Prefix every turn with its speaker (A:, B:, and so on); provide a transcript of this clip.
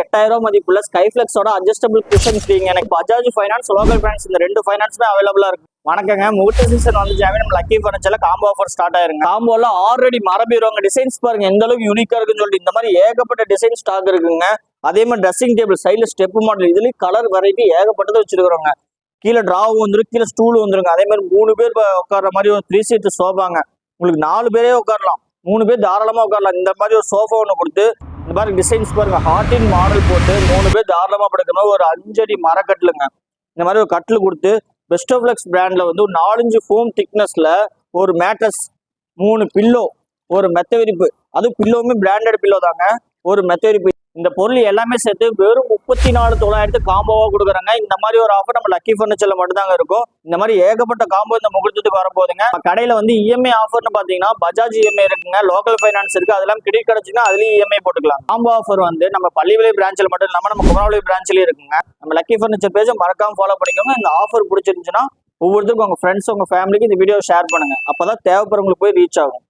A: 8000 மதிப்புள்ள ஸ்கைஃப்ளெக்ஸோட adjustable cushion ஃப்ரீங்க. எனக்கு Bajaj finance, local finance இந்த ரெண்டு ஃபைனான்ஸுமே அவைலபிளா இருக்கு. வணக்கங்க, முகூர்த்த சீசன் வந்து நம்ம லக்கி ஃபர்னிச்சர்ல காம்போ ஆஃபர் ஸ்டார்ட் ஆயிருங்க. காம்போல ஆல்ரெடி மரபீரோங்க டிசைன்ஸ் பாருங்க எந்த அளவுக்கு யூனிக்கா இருக்குன்னு சொல்லிட்டு இந்த மாதிரி ஏகப்பட்ட டிசைன் ஸ்டாக் இருக்குங்க. அதே மாதிரி ட்ரெஸ்ஸிங் டேபிள் சைடுல ஸ்டெப் மாடல், இதுலயும் கலர் வெரைட்டி ஏகப்பட்டது வச்சிருக்கிறோங்க. கீழே டிராவும் வந்துடும், கீழே ஸ்டூல் வந்துருங்க. அதே மாதிரி 3 பேர் உட்கார்ற மாதிரி ஒரு 3 சீட் சோஃபாங்க. உங்களுக்கு 4 பேரே உட்காரலாம், 3 பேர் தாராளமா உட்காரலாம். இந்த மாதிரி ஒரு சோஃபா ஒன்று கொடுத்து இந்த மாதிரி டிசைன்ஸ் பாருங்க, ஹார்டின் மாடல் போட்டு 3 பேர் தாராளமா படுக்கணும். ஒரு 5 அடி மரக்கட்டுலுங்க. இந்த மாதிரி ஒரு கட்டில் கொடுத்து பெஸ்டோஃப்ளெக்ஸ் பிராண்ட்ல வந்து ஒரு 4-5 ஃபோம் திக்னஸ்ல ஒரு மேட்ரஸ், 3 பில்லோ, ஒரு மெத்த விரிப்பு. அதுவும் பில்லோவுமே பிராண்டட் பில்லோ தாங்க. ஒரு மெத்த விரிப்பு. இந்த பொருள் எல்லாமே சேர்த்து வெறும் 34,900 காம்போவா கொடுக்குறாங்க. இந்த மாதிரி ஒரு ஆஃபர் நம்ம லக்கி ஃபர்னிச்சர்ல மட்டும் தாங்க இருக்கும். இந்த மாதிரி ஏகப்பட்ட காம்போ இந்த முகூர்த்தத்துக்கு வரப்போகுதுங்க. கடையில வந்து இஎம்ஐ ஆஃபர்னு பாத்தீங்கன்னா பஜாஜ் இஎம்ஐ இருக்குங்க, லோக்கல் ஃபைனான்ஸ் இருக்கு. அதெல்லாம் கிரெடிட் கிடைச்சுன்னா அதுலயும் இஎம்ஐ போட்டுக்கலாம். காம்போ ஆஃபர் வந்து நம்ம பள்ளிவிலை பிரான்ச்சில் மட்டும் இல்லாம நம்ம குமரவிலை பிரான்ச்லயும் இருக்குங்க. நம்ம லக்கி ஃபர்னிச்சர் பேஜை மறக்காம ஃபாலோ பண்ணிக்கோங்க. இந்த ஆஃபர் பிடிச்சிருந்துச்சுன்னா ஒவ்வொருத்தருக்கும் உங்க ஃப்ரெண்ட்ஸ், உங்க ஃபேமிலிக்கு இந்த வீடியோ ஷேர் பண்ணுங்க. அப்பதான் தேவைப்படுறவங்களுக்கு போய் ரீச் ஆகும்.